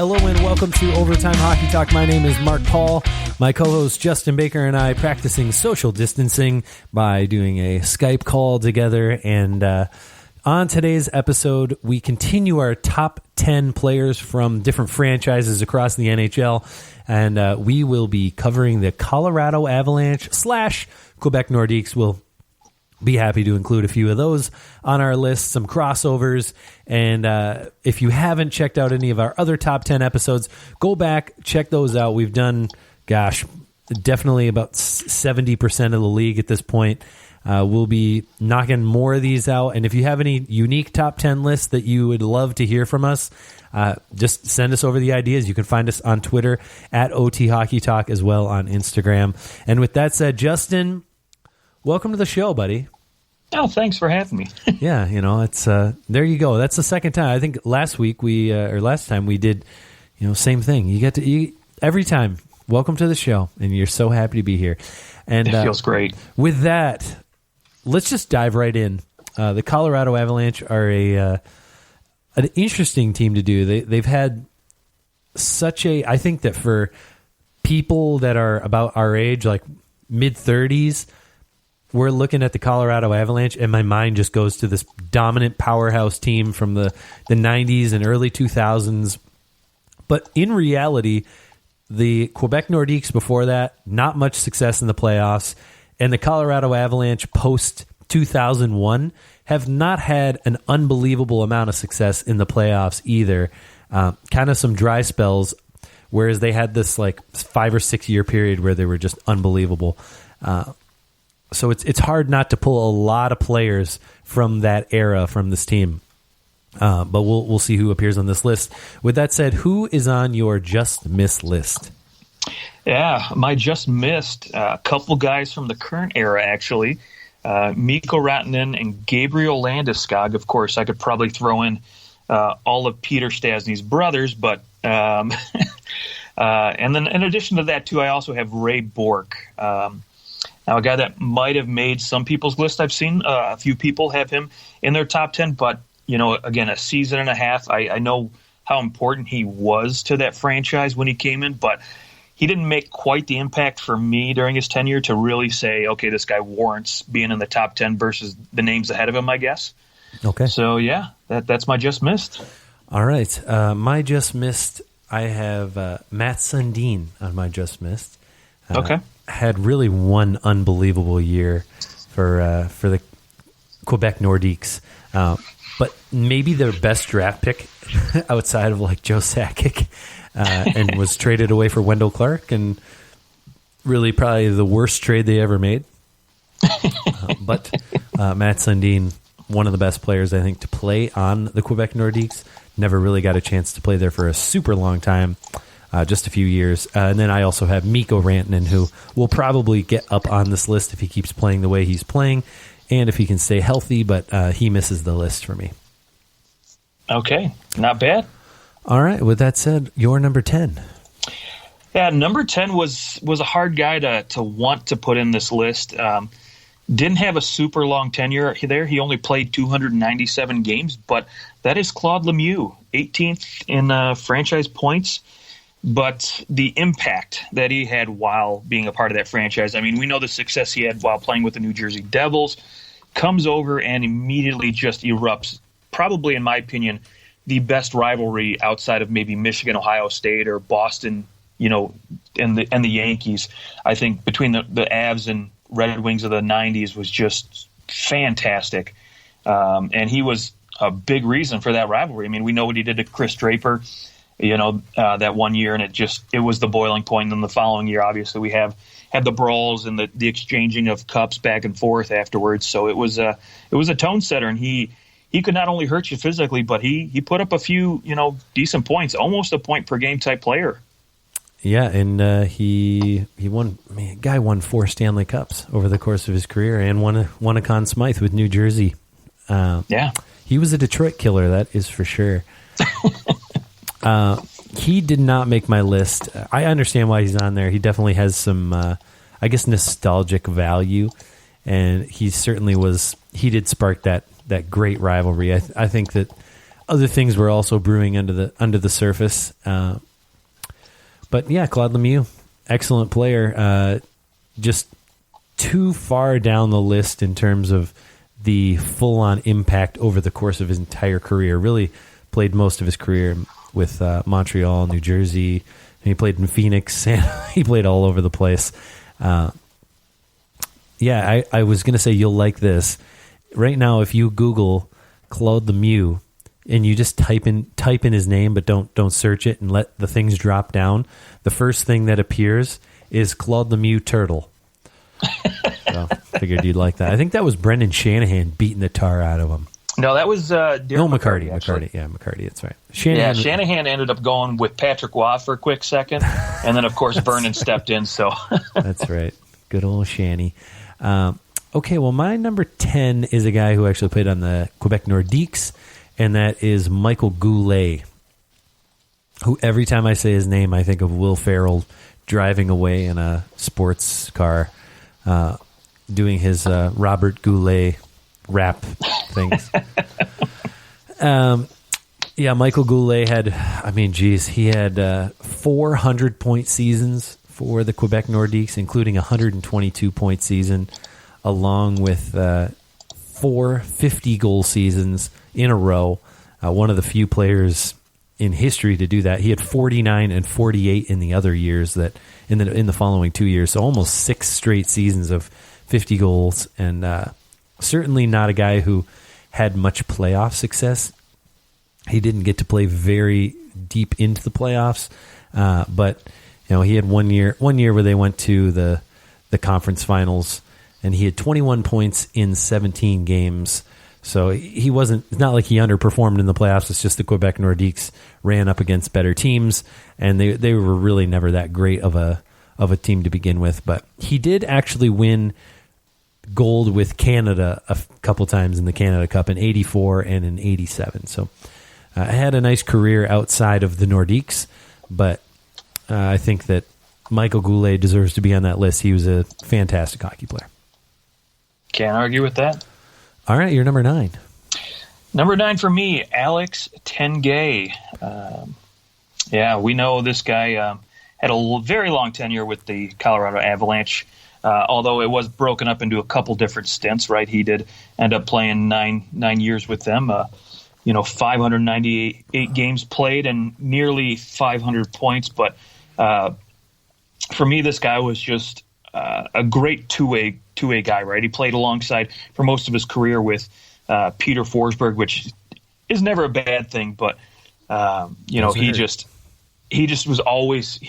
Hello and welcome to Overtime Hockey Talk. My name is Mark Paul. My co-host Justin Baker and I practicing social distancing by doing a Skype call together. And on today's episode, we continue our top 10 players from different franchises across the NHL. And we will be covering the Colorado Avalanche / Quebec Nordiques. We'll be happy to include a few of those on our list, some crossovers. And if you haven't checked out any of our other top 10 episodes, go back, check those out. We've done, definitely about 70% of the league at this point. We'll be knocking more of these out. And if you have any unique top 10 lists that you would love to hear from us, just send us over the ideas. You can find us on Twitter at OT Hockey Talk, as well on Instagram. And with that said, Justin, welcome to the show, buddy. Oh, thanks for having me. Yeah, it's there you go. That's the second time. I think last time we did, same thing. You get to every time. Welcome to the show, and you're so happy to be here. And it feels great. With that, let's just dive right in. The Colorado Avalanche are an interesting team to do. They've had I think that for people that are about our age, like mid-30s, we're looking at the Colorado Avalanche, and my mind just goes to this dominant powerhouse team from the 90s and early 2000s. But in reality, the Quebec Nordiques before that, not much success in the playoffs, and the Colorado Avalanche post-2001 have not had an unbelievable amount of success in the playoffs either. Kind of some dry spells, whereas they had this 5 or 6 year period where they were just unbelievable. So it's hard not to pull a lot of players from that era from this team. But we'll see who appears on this list. With that said, who is on your just missed list? Yeah, my just missed a couple guys from the current era, actually. Mikko Rantanen and Gabriel Landeskog. Of course, I could probably throw in all of Peter Stastny's brothers, but and then in addition to that, too, I also have Ray Bourque. Now, a guy that might have made some people's list. I've seen a few people have him in their top 10, but, again, a season and a half. I know how important he was to that franchise when he came in, but he didn't make quite the impact for me during his tenure to really say, okay, this guy warrants being in the top 10 versus the names ahead of him, I guess. Okay. So, yeah, that's my just missed. All right. My just missed, I have Matt Sundin on my just missed. Okay. Had really one unbelievable year for the Quebec Nordiques, but maybe their best draft pick outside of Joe Sakic, and was traded away for Wendell Clark, and really probably the worst trade they ever made. But Matt Sundin, one of the best players I think to play on the Quebec Nordiques, never really got a chance to play there for a super long time. Just a few years. And then I also have Mikko Rantanen, who will probably get up on this list if he keeps playing the way he's playing and if he can stay healthy, but he misses the list for me. Okay, not bad. All right, with that said, your number 10. Yeah, number 10 was a hard guy to want to put in this list. Didn't have a super long tenure there. He only played 297 games, but that is Claude Lemieux, 18th in franchise points. But the impact that he had while being a part of that franchise, I mean, we know the success he had while playing with the New Jersey Devils, comes over and immediately just erupts, probably, in my opinion, the best rivalry outside of maybe Michigan, Ohio State, or Boston, and the Yankees. I think between the Avs and Red Wings of the 90s was just fantastic. And he was a big reason for that rivalry. I mean, we know what he did to Chris Draper, that one year, and it was the boiling point. And then the following year, obviously, we had the brawls and the exchanging of cups back and forth afterwards. So it was a tone setter, and he could not only hurt you physically, but he put up a few decent points, almost a point per game type player. Yeah, and he won. Guy won 4 Stanley Cups over the course of his career, and won a Conn Smythe with New Jersey. Yeah, he was a Detroit killer, that is for sure. He did not make my list. I understand why he's on there. He definitely has some, I guess, nostalgic value, and he certainly was. He did spark that great rivalry. I think that other things were also brewing under the surface. But yeah, Claude Lemieux, excellent player. Just too far down the list in terms of the full-on impact over the course of his entire career. Really played most of his career with Montreal, New Jersey, and he played in Phoenix, and he played all over the place. I was going to say you'll like this. Right now, if you Google Claude Lemieux and you just type in his name, but don't search it and let the things drop down, the first thing that appears is Claude Lemieux turtle. So figured you'd like that. I think that was Brendan Shanahan beating the tar out of him. No, that was McCarty. McCarty. That's right. Shanahan ended up going with Patrick Waugh for a quick second, and then of course Vernon stepped in. So that's right. Good old Shanny. Okay, well, my number 10 is a guy who actually played on the Quebec Nordiques, and that is Michael Goulet, who every time I say his name, I think of Will Ferrell driving away in a sports car, doing his Robert Goulet rap things. Michael Goulet had 400-point seasons for the Quebec Nordiques, including a 122-point season, along with 4 50-goal seasons in a row. One of the few players in history to do that. He had 49 and 48 in the other years, that in the following 2 years. So almost 6 straight seasons of 50 goals, and certainly not a guy who had much playoff success. He didn't get to play very deep into the playoffs, but he had one year where they went to the conference finals, and he had 21 points in 17 games. So it's not like he underperformed in the playoffs. It's just the Quebec Nordiques ran up against better teams, and they were really never that great of a team to begin with. But he did actually win gold with Canada a couple times in the Canada Cup in '84 and in '87. So I had a nice career outside of the Nordiques, but I think that Michael Goulet deserves to be on that list. He was a fantastic hockey player. Can't argue with that. All right, you're number 9. Number 9 for me, Alex Tanguay. We know this guy had a very long tenure with the Colorado Avalanche, although it was broken up into a couple different stints, right? He did end up playing nine years with them, 598 games played and nearly 500 points. But for me, this guy was just a great two-way guy, right? He played alongside for most of his career with Peter Forsberg, which is never a bad thing, but he just was always.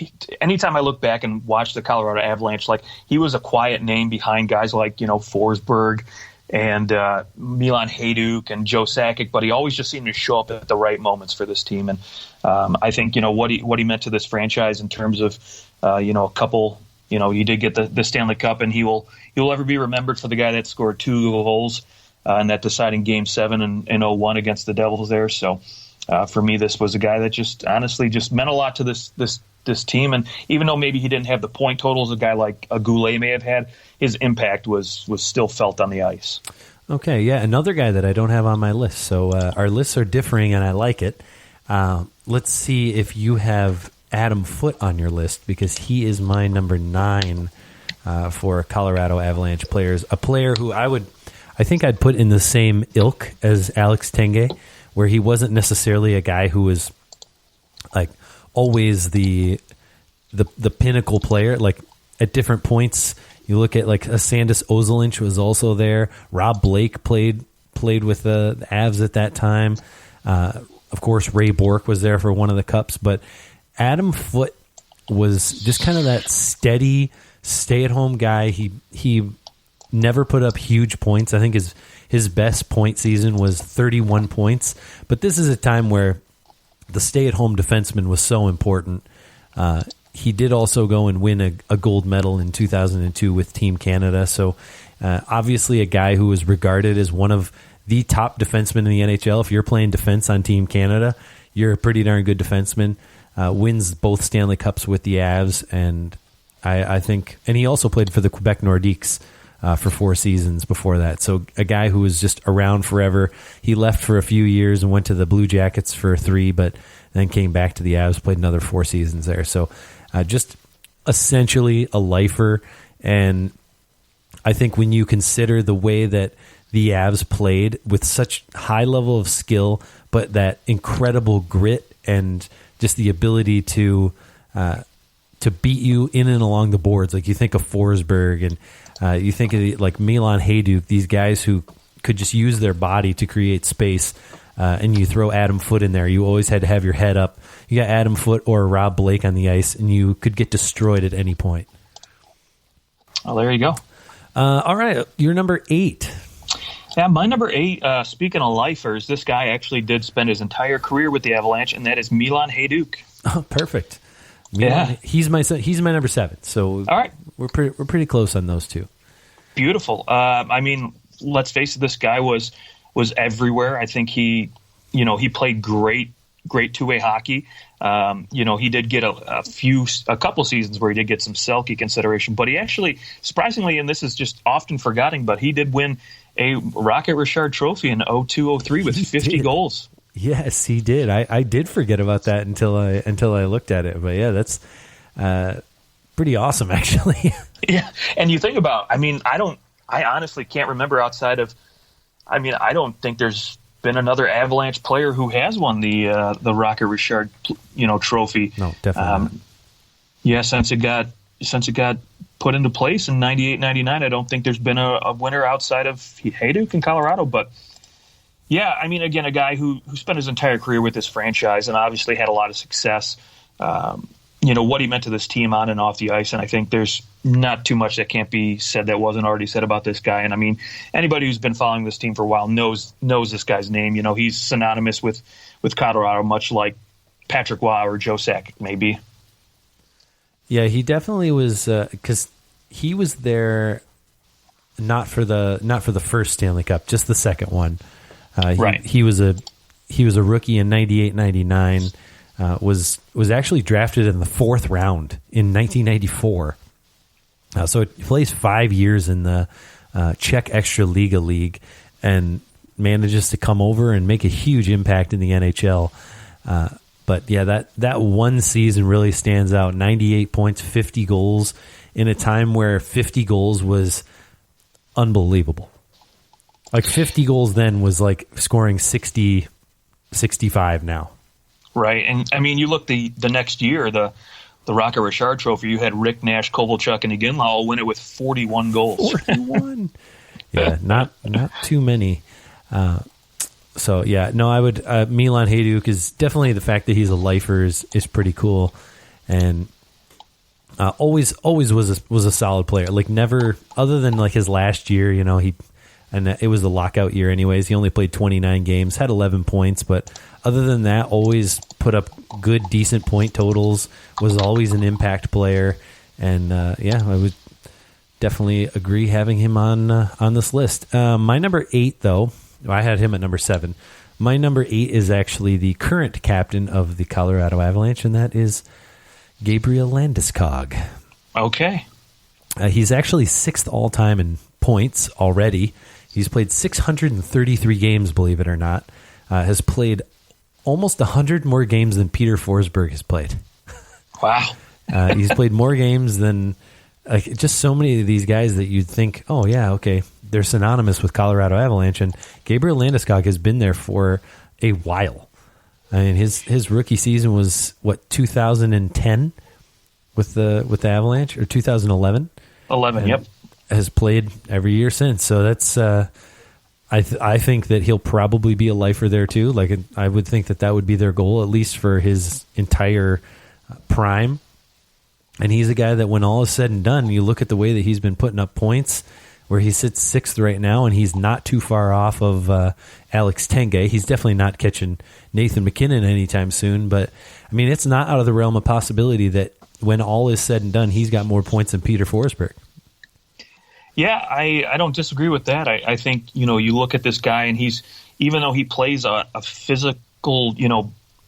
Anytime I look back and watch the Colorado Avalanche, like, he was a quiet name behind guys like Forsberg and Milan Heydon and Joe Sakic, but he always just seemed to show up at the right moments for this team. And I think what he meant to this franchise in terms of a couple. He did get the Stanley Cup, and he will ever be remembered for the guy that scored 2 goals in that deciding Game 7 in 01 against the Devils there. So for me, this was a guy that just honestly just meant a lot to this team. And even though maybe he didn't have the point totals a guy like a Goulet may have had, his impact was still felt on the ice. Okay, yeah, another guy that I don't have on my list. So our lists are differing, and I like it. Let's see if you have Adam Foote on your list, because he is my number 9 for Colorado Avalanche players. A player who I think I'd put in the same ilk as Alex Tanguay, where he wasn't necessarily a guy who was like always the pinnacle player. Like at different points, you look at like a Sandis Ozolinsh was also there. Rob Blake played with the Avs at that time. Of course, Ray Bourque was there for one of the cups, but Adam Foote was just kind of that steady, stay-at-home guy. He never put up huge points. I think his best point season was 31 points. But this is a time where the stay-at-home defenseman was so important. He did also go and win a gold medal in 2002 with Team Canada. So obviously a guy who was regarded as one of the top defensemen in the NHL. If you're playing defense on Team Canada, you're a pretty darn good defenseman. Wins both Stanley Cups with the Avs, and I think, and he also played for the Quebec Nordiques for 4 seasons before that. So a guy who was just around forever. He left for a few years and went to the Blue Jackets for 3, but then came back to the Avs, played another 4 seasons there. So just essentially a lifer. And I think when you consider the way that the Avs played with such high level of skill, but that incredible grit and just the ability to beat you in and along the boards. Like you think of Forsberg and you think of like Milan Heydon, these guys who could just use their body to create space. And you throw Adam Foote in there. You always had to have your head up. You got Adam Foote or Rob Blake on the ice, and you could get destroyed at any point. Well, there you go. All right, you're number 8. Yeah, my number 8, speaking of lifers, this guy actually did spend his entire career with the Avalanche, and that is Milan Heydon. Oh, perfect. Milan, he's my number 7. So all right, we're pretty close on those two. Beautiful. I mean, let's face it, this guy was everywhere. I think he played great two-way hockey. He did get a couple seasons where he did get some Selke consideration, but he actually, surprisingly, and this is just often forgotten, but he did win a Rocket Richard Trophy in 02-03 with 50 goals. Yes, he did. I did forget about that until I looked at it. But yeah, that's pretty awesome, actually. Yeah, and you think about, I honestly can't remember outside of, I don't think there's been another Avalanche player who has won the Rocket Richard, trophy. No, definitely not. Since it got put into place in 98-99, I don't think there's been a winner outside of Heydon in Colorado. But yeah, again, a guy who spent his entire career with this franchise and obviously had a lot of success. What he meant to this team on and off the ice, and I think there's not too much that can't be said that wasn't already said about this guy. And anybody who's been following this team for a while knows this guy's name. He's synonymous with Colorado, much like Patrick Waugh or Joe Sakic, maybe. Yeah, he definitely was, because he was there not for the first Stanley Cup, just the second one. Right. He was a rookie in 98-99. Was actually drafted in the 4th round in 1994. So it plays 5 years in the Czech Extraliga League and manages to come over and make a huge impact in the NHL. But yeah, that one season really stands out. 98 points, 50 goals in a time where 50 goals was unbelievable. Like 50 goals then was like scoring 60, 65 now. Right, and you look the next year, the Rocket Richard Trophy, you had Rick Nash, Kovalchuk, and Iginla all win it with 41 goals. 41. Yeah, not too many. So yeah, no, I would Milan Heydon is definitely, the fact that he's a lifer is pretty cool, and always was a solid player. Like never, other than like his last year, and it was the lockout year anyways. He only played 29 games, had 11 points, but other than that, always put up good, decent point totals, was always an impact player. And I would definitely agree having him on this list. My number 8, though, I had him at number 7. My number 8 is actually the current captain of the Colorado Avalanche, and that is Gabriel Landeskog. Okay. He's actually 6th all-time in points already. He's played 633 games, believe it or not. Has played almost 100 more games than Peter Forsberg has played. Wow. He's played more games than just so many of these guys that you'd think, oh, yeah, okay, they're synonymous with Colorado Avalanche. And Gabriel Landeskog has been there for a while. His rookie season was, 2010 with the Avalanche, or 2011? 11, yep. Has played every year since. So that's I think that he'll probably be a lifer there too. Like I would think that would be their goal, at least for his entire prime. And he's a guy that when all is said and done, you look at the way that he's been putting up points, where he sits 6th right now, and he's not too far off of Alex Tenge. He's definitely not catching Nathan MacKinnon anytime soon, but it's not out of the realm of possibility that when all is said and done, he's got more points than Peter Forsberg. Yeah, I don't disagree with that. I think, you look at this guy, and even though he plays a physical,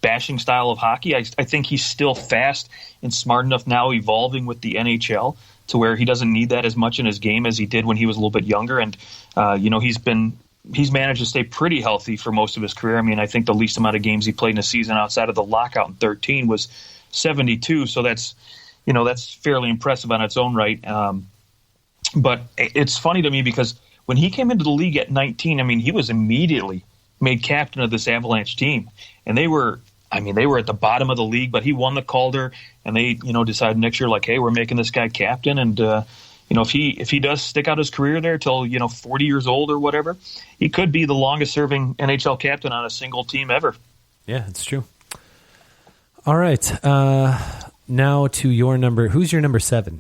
bashing style of hockey, I think he's still fast and smart enough now, evolving with the NHL, to where he doesn't need that as much in his game as he did when he was a little bit younger. And, he's managed to stay pretty healthy for most of his career. I mean, I think the least amount of games he played in a season outside of the lockout in 13 was 72. So that's fairly impressive on its own right. But it's funny to me because when he came into the league at 19, I mean, he was immediately made captain of this Avalanche team. And they were at the bottom of the league, but he won the Calder, and they, decided next year, like, hey, we're making this guy captain. And, if he does stick out his career there till, 40 years old or whatever, he could be the longest serving NHL captain on a single team ever. Yeah, it's true. All right. Now to your number. Who's your number 7?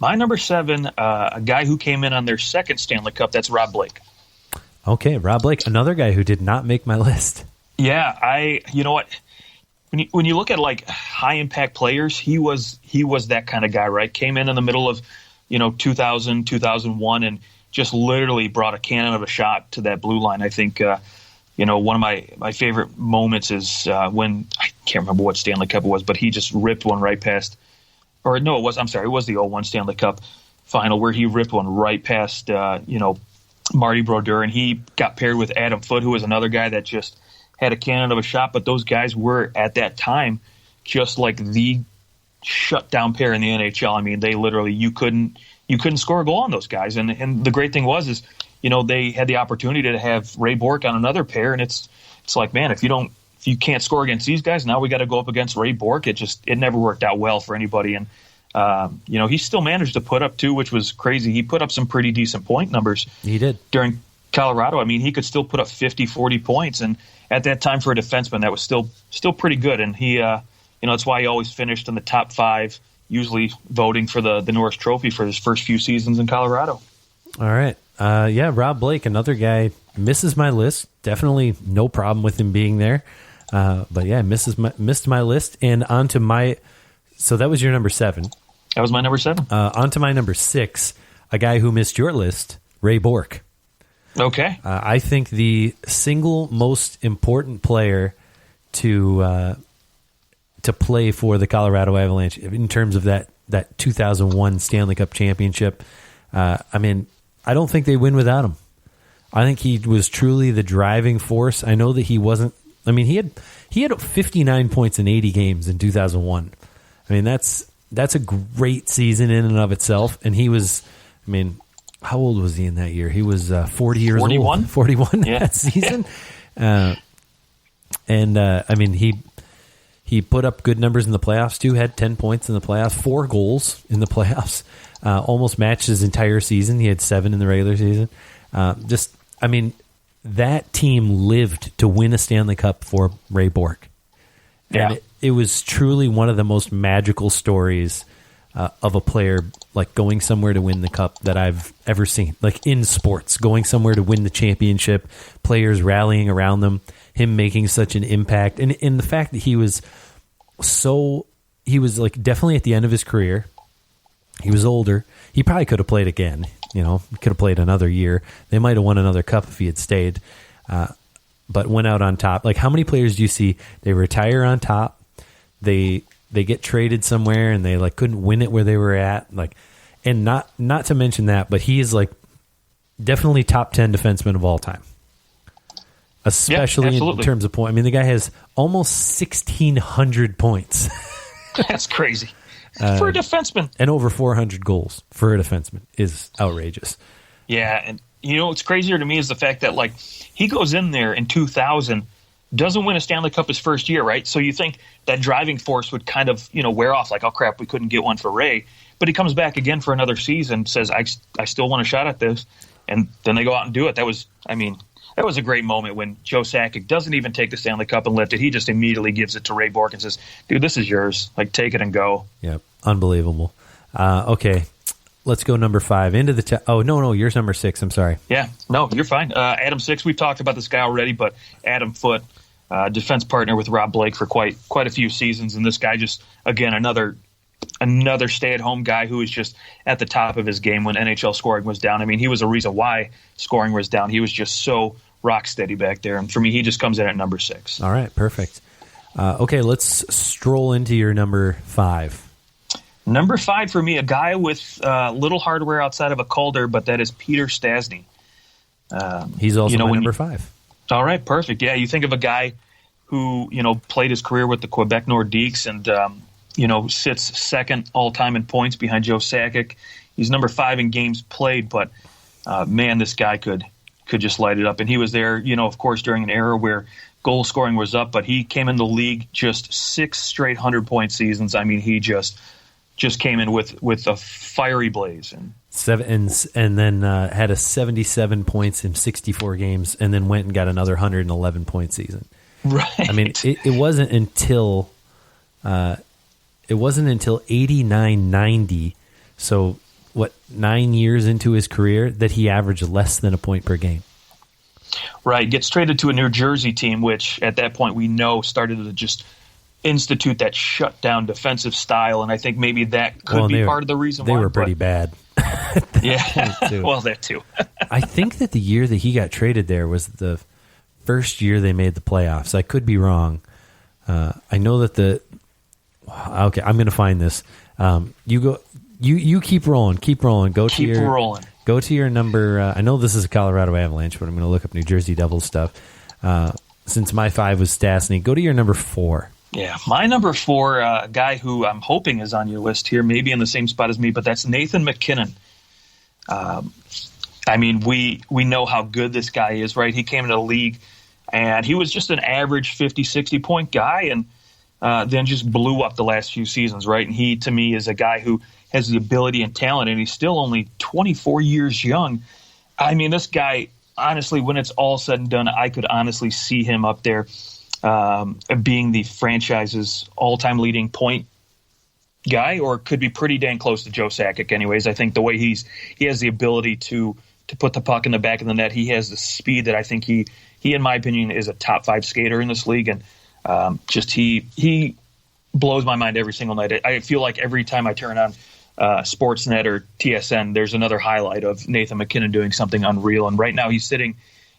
My number 7, a guy who came in on their second Stanley Cup, that's Rob Blake. Okay, Rob Blake, another guy who did not make my list. Yeah, you know what? When you look at like high impact players, he was that kind of guy, right? Came in the middle of 2000, 2001, and just literally brought a cannon of a shot to that blue line. I think one of my favorite moments is when I can't remember what Stanley Cup it was, but he just ripped one right past. Or no, it was the 01 Stanley Cup final where he ripped one right past Marty Brodeur, and he got paired with Adam Foote, who was another guy that just had a cannon of a shot. But those guys were at that time just like the shutdown pair in the NHL. I mean, they literally you couldn't score a goal on those guys. And the great thing was they had the opportunity to have Ray Bourque on another pair, and it's like, man, if you can't score against these guys, now we got to go up against Ray Bourque. It never worked out well for anybody. And he still managed to put up 2, which was crazy. He put up some pretty decent point numbers. He did during Colorado. I mean, he could still put up 50, 40 points, and at that time for a defenseman, that was still pretty good. And he, that's why he always finished in the top 5, usually voting for the Norris Trophy for his first few seasons in Colorado. All right. Rob Blake, another guy, misses my list. Definitely no problem with him being there. But yeah, missed my list. And onto my, so that was your number 7. That was my number 7. Onto my number 6, a guy who missed your list, Ray Bourque. Okay. I think the single most important player to play for the Colorado Avalanche in terms of that 2001 Stanley Cup championship. I don't think they win without him. I think he was truly the driving force. I know that he wasn't. I mean, he had 59 points in 80 games in 2001. I mean, that's a great season in and of itself. And he was, how old was he in that year? He was 40 years 41? old. 41 yeah. that season. He put up good numbers in the playoffs too. Had 10 points in the playoffs, 4 goals in the playoffs. Almost matched his entire season. He had 7 in the regular season. That team lived to win a Stanley Cup for Ray Bourque. And it was truly one of the most magical stories of a player like going somewhere to win the cup that I've ever seen. Like in sports, going somewhere to win the championship, players rallying around them, him making such an impact. And the fact that he was like definitely at the end of his career. He was older. He probably could have played again. He could have played another year. They might have won another cup if he had stayed, but went out on top. Like, how many players do you see? They retire on top. They get traded somewhere and they like couldn't win it where they were at. Like, and not to mention that, but he is like definitely top 10 defenseman of all time, especially in terms of point. I mean, the guy has almost 1,600 points. That's crazy. For a defenseman. And over 400 goals for a defenseman is outrageous. Yeah, and what's crazier to me is the fact that like he goes in there in 2000, doesn't win a Stanley Cup his first year, right? So you think that driving force would kind of, wear off, like, oh crap, we couldn't get one for Ray. But he comes back again for another season, says, I still want a shot at this. And then they go out and do it. That was a great moment when Joe Sakic doesn't even take the Stanley Cup and lift it. He just immediately gives it to Ray Bourque and says, dude, this is yours. Like, take it and go. Yep. Unbelievable. Okay. Let's go number 5 into the oh, no, yours number 6. I'm sorry. Yeah, no, you're fine. Adam 6, we've talked about this guy already, but Adam Foote, defense partner with Rob Blake for quite a few seasons. And this guy just, again, another stay-at-home guy who was just at the top of his game when NHL scoring was down. I mean, he was a reason why scoring was down. He was just so rock steady back there. And for me, he just comes in at number 6. All right, perfect. Okay, let's stroll into your number 5. Number 5 for me, a guy with little hardware outside of a Calder, but that is Peter Stastny. He's also my number 5. All right, perfect. Yeah, you think of a guy who, played his career with the Quebec Nordiques and, sits second all-time in points behind Joe Sakic. He's number 5 in games played, but, man, this guy could just light it up. And he was there, of course, during an era where goal scoring was up, but he came in the league just 6 straight 100-point seasons. I mean, he just came in with a fiery blaze. And then had a 77 points in 64 games, and then went and got another 111-point season. Right. I mean, it wasn't until 89-90, so 9 years into his career, that he averaged less than a point per game. Right. Gets traded to a New Jersey team, which at that point we know started to just institute that shutdown defensive style, and I think maybe that could be part of the reason why. They were pretty bad. Yeah. Well, that too. I think that the year that he got traded there was the first year they made the playoffs. I could be wrong. I know that okay, I'm going to find this. You keep rolling. Go to your number. I know this is a Colorado Avalanche, but I'm going to look up New Jersey Devils stuff. Since my 5 was Stastny, go to your number 4. Yeah, my number 4, a guy who I'm hoping is on your list here, maybe in the same spot as me, but that's Nathan MacKinnon. I mean, we know how good this guy is, right? He came into the league, and he was just an average 50, 60-point guy, and then just blew up the last few seasons, right? And he, to me, is a guy who has the ability and talent, and he's still only 24 years young. I mean, this guy, honestly, when it's all said and done, I could honestly see him up there being the franchise's all-time leading point guy, or could be pretty dang close to Joe Sakic anyways. I think the way he has the ability to put the puck in the back of the net, he has the speed that I think he in my opinion, is a top 5 skater in this league, and he blows my mind every single night. I feel like every time I turn on Sportsnet or TSN, there's another highlight of Nathan MacKinnon doing something unreal, and right now he's sitting,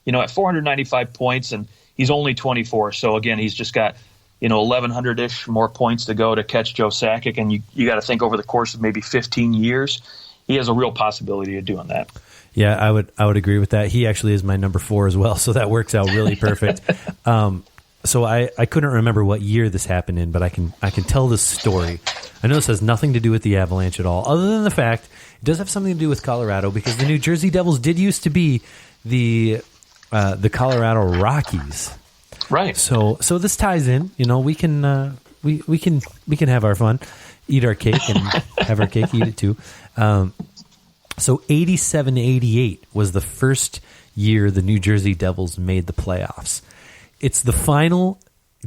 at 495 points, and he's only 24. So again, he's just got 1,100-ish more points to go to catch Joe Sakic, and you got to think over the course of maybe 15 years, he has a real possibility of doing that. Yeah, I would agree with that. He actually is my number 4 as well, so that works out really perfect. So I couldn't remember what year this happened in, but I can tell this story. I know this has nothing to do with the Avalanche at all, other than the fact it does have something to do with Colorado, because the New Jersey Devils did used to be the Colorado Rockies. Right. So this ties in. We can have our fun, eat our cake, and have our cake, eat it too. So 87-88 was the first year the New Jersey Devils made the playoffs. It's the final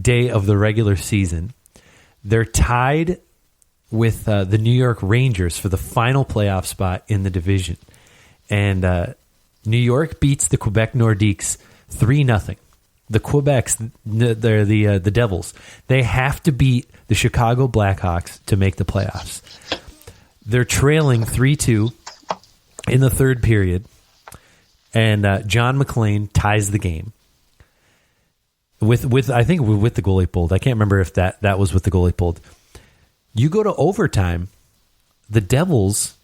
day of the regular season. They're tied with the New York Rangers for the final playoff spot in the division. And New York beats the Quebec Nordiques 3-0. The Quebecs, they're the Devils. They have to beat the Chicago Blackhawks to make the playoffs. They're trailing 3-2 in the third period, and John McClain ties the game. With I think with the goalie pulled. I can't remember if that was with the goalie pulled. You go to overtime. The Devils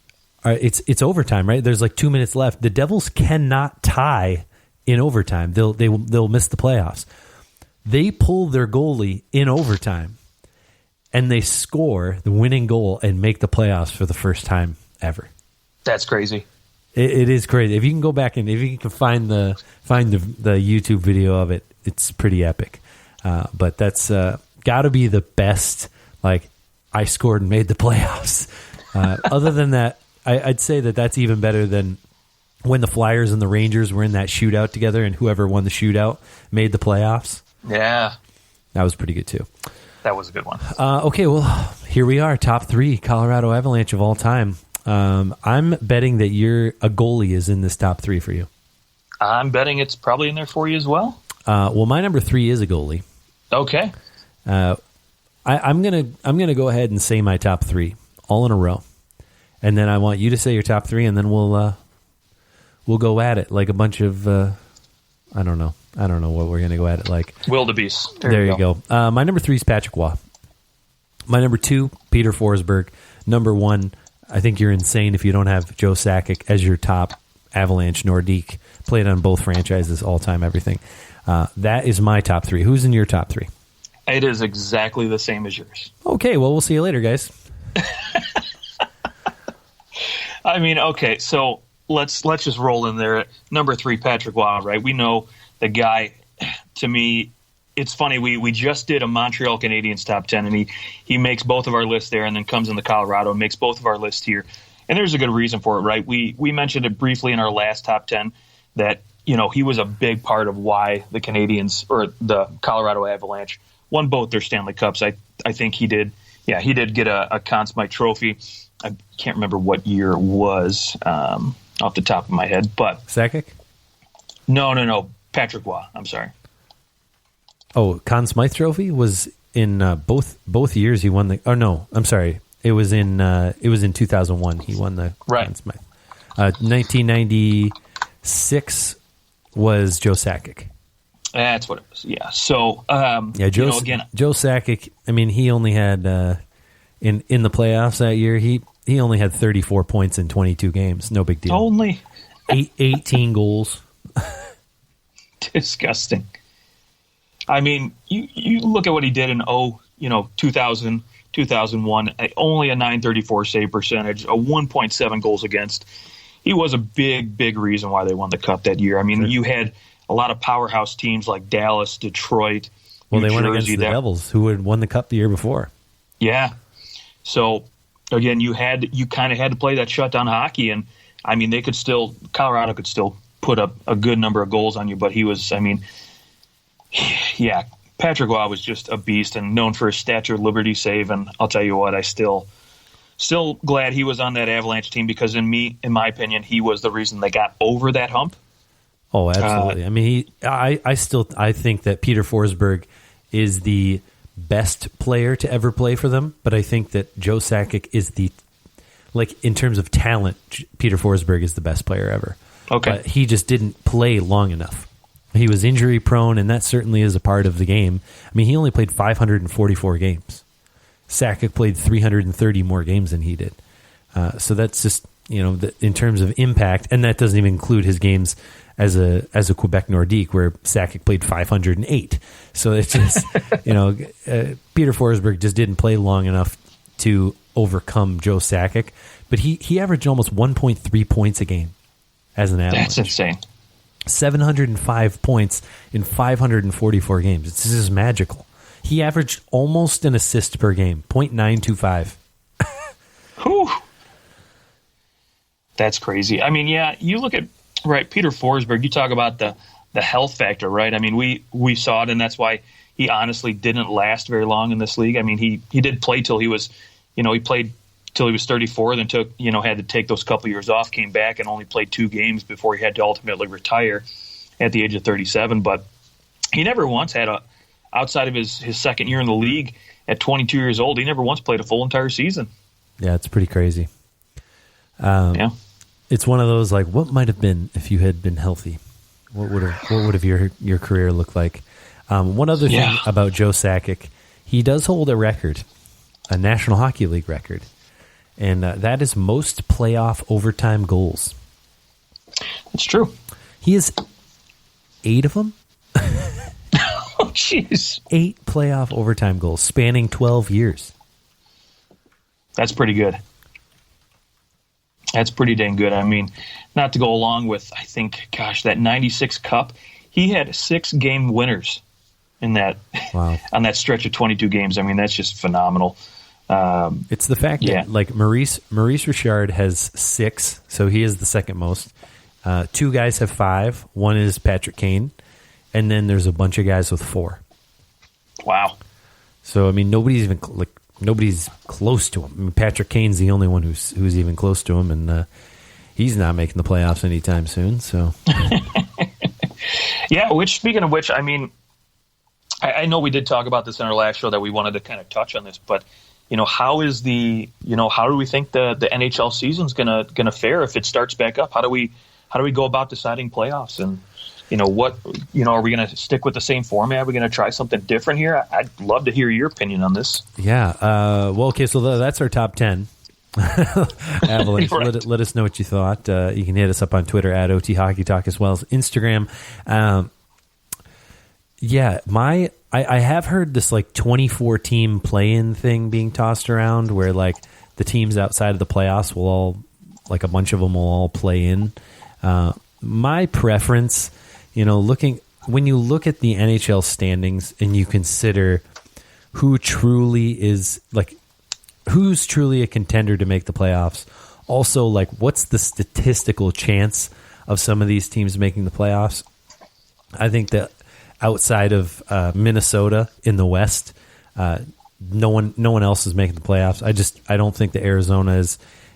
are it's overtime, right? There's like 2 minutes left. The Devils cannot tie in overtime. They'll miss the playoffs. They pull their goalie in overtime, and they score the winning goal and make the playoffs for the first time ever. That's crazy. It is crazy. If you can go back and if you can find the YouTube video of it, it's pretty epic. But that's got to be the best. Like, I scored and made the playoffs. Other than that, I'd say that's even better than when the Flyers and the Rangers were in that shootout together, and whoever won the shootout made the playoffs. Yeah, that was pretty good too. That was a good one. Okay, well, here we are, top 3 Colorado Avalanche of all time. I'm betting that a goalie is in this top 3 for you. I'm betting it's probably in there for you as well. Well, my number 3 is a goalie. Okay. I'm gonna go ahead and say my top 3 all in a row, and then I want you to say your top 3, and then we'll go at it like a bunch of I don't know what we're gonna go at it like. Wildebeest. There you go. My number 3 is Patrick Waugh. My number 2, Peter Forsberg. number one, I think you're insane if you don't have Joe Sakic as your top Avalanche Nordique. Played on both franchises, all-time, everything. That is my top three. Who's in your top three? It is exactly the same as yours. Okay, well, we'll see you later, guys. I mean, okay, so let's just roll in there. Number 3, Patrick Roy, right? We know the guy, to me, it's funny, we just did a Montreal Canadiens top 10, and he makes both of our lists there and then comes into Colorado and makes both of our lists here. And there's a good reason for it, right? We mentioned it briefly in our last top 10 that, he was a big part of why the Canadiens or the Colorado Avalanche won both their Stanley Cups. I think he did. Yeah, he did get a Conn Smythe trophy. I can't remember what year it was off the top of my head. But Sakic? No. Patrick Roy. I'm sorry. Oh, Conn Smythe trophy was in both years. He won the. Oh no, I'm sorry. It was in 2001. He won the Conn Smythe. 1996 was Joe Sakic. That's what it was. Yeah. So Joe Sakic. I mean, he only had in the playoffs that year. He only had 34 points in 22 games. No big deal. Only 18 goals. Disgusting. I mean, you look at what he did in 2000, 2001, only a .934 save percentage, a 1.7 goals against. He was a big reason why they won the Cup that year. I mean, you had a lot of powerhouse teams like Dallas, Detroit, New Jersey. They went against the Devils, who had won the Cup the year before. Yeah. So, again, you kind of had to play that shutdown hockey, and, I mean, Colorado could still put up a good number of goals on you, but he was, I mean, yeah, Patrick Roy was just a beast and known for his Statue of Liberty save, and I'll tell you what, I still glad he was on that Avalanche team because in my opinion, he was the reason they got over that hump. Oh, absolutely. I mean, I think that Peter Forsberg is the best player to ever play for them, but I think that Joe Sakic is in terms of talent, Peter Forsberg is the best player ever. Okay. But he just didn't play long enough. He was injury prone, and that certainly is a part of the game. I mean, he only played 544 games. Sakic played 330 more games than he did. So that's just, in terms of impact, and that doesn't even include his games as a Quebec Nordique, where Sakic played 508. So it's just, Peter Forsberg just didn't play long enough to overcome Joe Sakic, but he averaged almost 1.3 points a game as an Avalanche. That's insane. 705 points in 544 games. It's just magical. He averaged almost an assist per game, 0.925. Whew. That's crazy. I mean, yeah, you look at, right, Peter Forsberg, you talk about the health factor, right? I mean, we saw it, and that's why he honestly didn't last very long in this league. I mean, he did play till he was, he played till he was 34, then had to take those couple years off, came back and only played 2 games before he had to ultimately retire at the age of 37. But he never once had outside of his second year in the league at 22 years old, he never once played a full entire season. Yeah, it's pretty crazy. Yeah. It's one of those, what might have been if you had been healthy? What would have your career looked like? One other thing about Joe Sakic, he does hold a record, a National Hockey League record. And that is most playoff overtime goals. That's true. He has 8 of them. Oh, jeez. 8 playoff overtime goals spanning 12 years. That's pretty good. That's pretty dang good. I mean, not to go along with, I think, that 96 Cup, he had 6 game winners in that on that stretch of 22 games. I mean, that's just phenomenal. It's the fact that Maurice Richard has 6, so he is the second most. 2 guys have 5. One is Patrick Kane, and then there's a bunch of guys with 4. Wow. So I mean, nobody's close to him. I mean, Patrick Kane's the only one who's even close to him, and he's not making the playoffs anytime soon. So yeah. Speaking of which, I mean, I know we did talk about this in our last show that we wanted to kind of touch on this, but. How do we think the NHL season's gonna fare if it starts back up? How do we go about deciding playoffs? And are we gonna stick with the same format? Are we gonna try something different here? I'd love to hear your opinion on this. Yeah. Okay. So that's our top 10. Avalanche. Right. Let us know what you thought. You can hit us up on Twitter at OT Hockey Talk as well as Instagram. I have heard this like 24 team play-in thing being tossed around where like the teams outside of the playoffs will all, like a bunch of them will all play in. My preference, when you look at the NHL standings and you consider who's truly a contender to make the playoffs, also like what's the statistical chance of some of these teams making the playoffs, I think that outside of Minnesota in the West, no one else is making the playoffs. I don't think that Arizona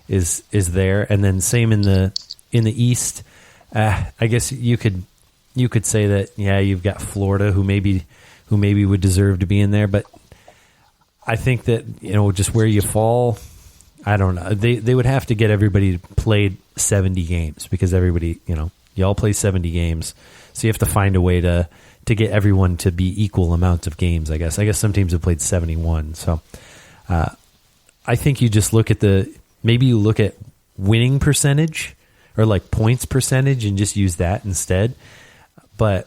is there. And then same in the East. I guess you could say that you've got Florida who maybe would deserve to be in there, but I think that just where you fall, I don't know. They would have to get everybody played 70 games because everybody you all play 70 games, so you have to find a way to get everyone to be equal amounts of games. I guess some teams have played 71, so I think you just look at maybe winning percentage or like points percentage and just use that instead. But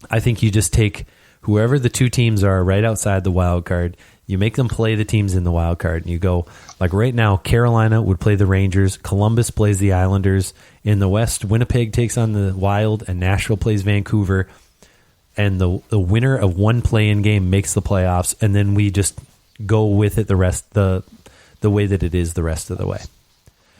I think you just take whoever the two teams are right outside the wild card, you make them play the teams in the wild card, and you go, like right now, Carolina would play the Rangers, Columbus plays the Islanders. In the West, Winnipeg takes on the Wild, and Nashville plays Vancouver. And the winner of one play-in game makes the playoffs, and then we just go with it the way that it is the rest of the way.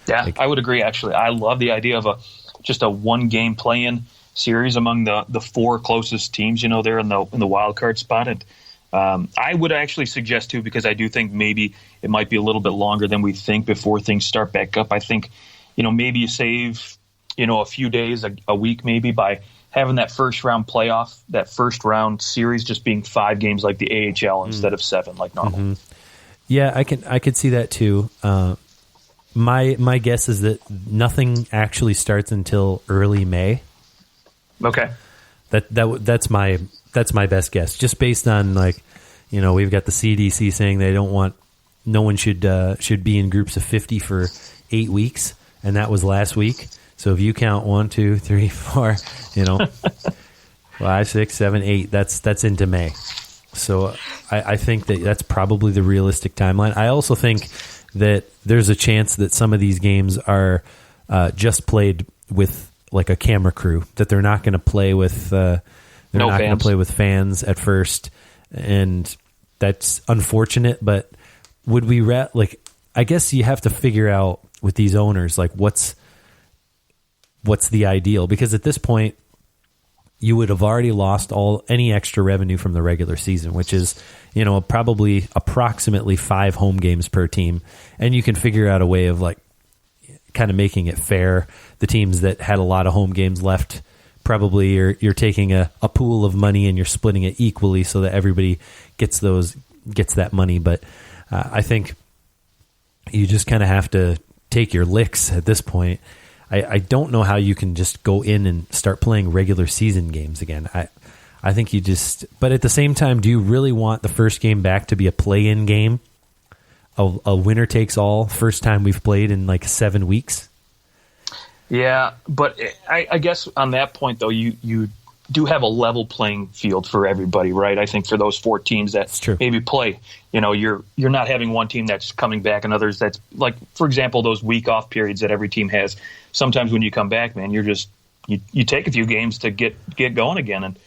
Yeah, I would agree, actually. I love the idea of just a one-game play-in series among the four closest teams, there in the wild card spot. And I would actually suggest too, because I do think maybe it might be a little bit longer than we think before things start back up. I think maybe you save a few days, a week maybe, by having that first round playoff, that first round series just being 5 games like the AHL instead of 7 like normal. Mm-hmm. Yeah, I could see that too. My guess is that nothing actually starts until early May. Okay. That's my best guess, just based on we've got the CDC saying they don't want no one should be in groups of 50 for 8 weeks, and that was last week. So if you count 1, 2, 3, 4, 5, 6, 7, 8, that's into May. So I think that's probably the realistic timeline. I also think that there's a chance that some of these games are just played with like a camera crew, that they're not going to play with going to play with fans at first, and that's unfortunate. But would we I guess you have to figure out with these owners what's the ideal, because at this point you would have already lost any extra revenue from the regular season, which is probably approximately 5 home games per team, and you can figure out a way of kind of making it fair. The teams that had a lot of home games left, probably you're taking a pool of money and you're splitting it equally so that everybody gets that money. But I think you just kind of have to take your licks at this point. I don't know how you can just go in and start playing regular season games again. I think you just, but at the same time, do you really want the first game back to be a play-in game? A winner takes all, first time we've played in 7 weeks? Yeah, but I guess on that point, though, you do have a level playing field for everybody, right? I think for those 4 teams that maybe play, you're not having one team that's coming back and others that's for example, those week off periods that every team has. Sometimes when you come back, man, you take a few games to get going again, and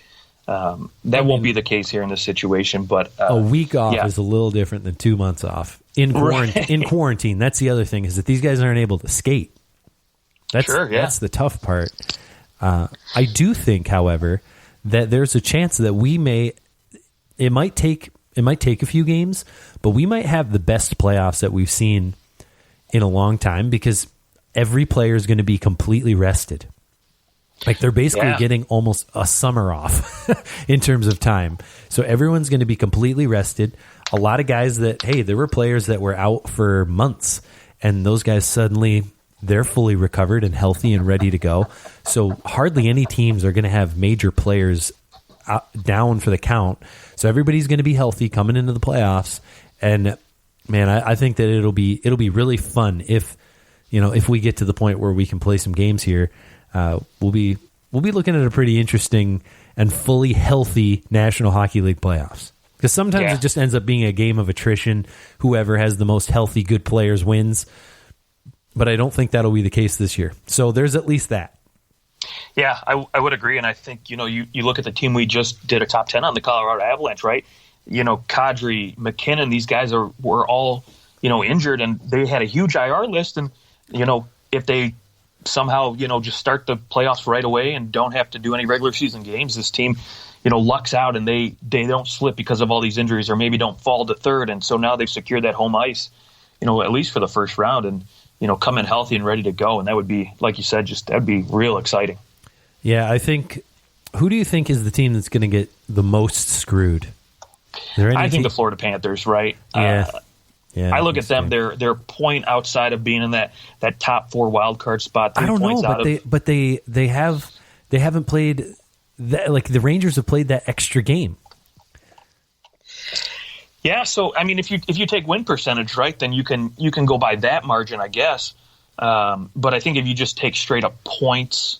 that won't be the case here in this situation. But a week off is a little different than 2 months off in quarantine. Right. In quarantine, that's the other thing, is that these guys aren't able to skate. That's the tough part. I do think, however, that there's a chance that it might take a few games, but we might have the best playoffs that we've seen in a long time, because every player is going to be completely rested. They're basically getting almost a summer off in terms of time. So everyone's going to be completely rested. A lot of guys there were players that were out for months, and those guys suddenly, they're fully recovered and healthy and ready to go. So hardly any teams are going to have major players down for the count. So everybody's going to be healthy coming into the playoffs. And man, I think that it'll be really fun if we get to the point where we can play some games here. We'll be looking at a pretty interesting and fully healthy National Hockey League playoffs. Because sometimes it just ends up being a game of attrition. Whoever has the most healthy, good players wins. But I don't think that'll be the case this year. So there's at least that. Yeah, I would agree. And I think, you look at the team we just did a top 10 on, the Colorado Avalanche, right? Kadri, MacKinnon, these guys were all, injured, and they had a huge IR list. And, if they somehow, just start the playoffs right away and don't have to do any regular season games, this team, lucks out and they don't slip because of all these injuries, or maybe don't fall to third. And so now they've secured that home ice, at least for the first round, and, come in healthy and ready to go. And that would be, like you said, that'd be real exciting. Yeah, I think, who do you think is the team that's going to get the most screwed? I think the Florida Panthers, right? Yeah. I look at them; they're point outside of being in that top 4 wild card spot. I don't know, but they haven't played that, like the Rangers have played that extra game. Yeah, so I mean, if you take win percentage, right, then you can go by that margin, I guess. But I think if you just take straight up points,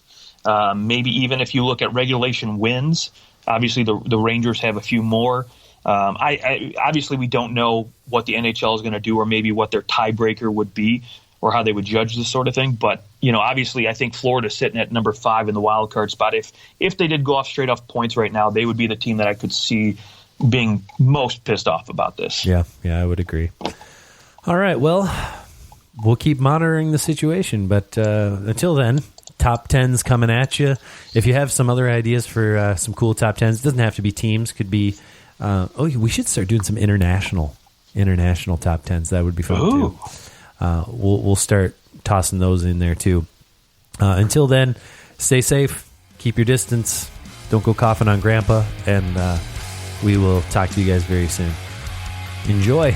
maybe even if you look at regulation wins, obviously the Rangers have a few more. I obviously we don't know what the NHL is going to do, or maybe what their tiebreaker would be, or how they would judge this sort of thing. But obviously, I think Florida's sitting at number 5 in the wild card spot. If they did go off straight off points right now, they would be the team that I could see being most pissed off about this. Yeah, I would agree. All right, well, we'll keep monitoring the situation, but until then, top 10s coming at you. If you have some other ideas for some cool top 10s, it doesn't have to be teams, could be we should start doing some international top 10s. That would be fun too. We'll start tossing those in there too. Until then, stay safe, keep your distance, don't go coughing on grandpa, and we will talk to you guys very soon. Enjoy.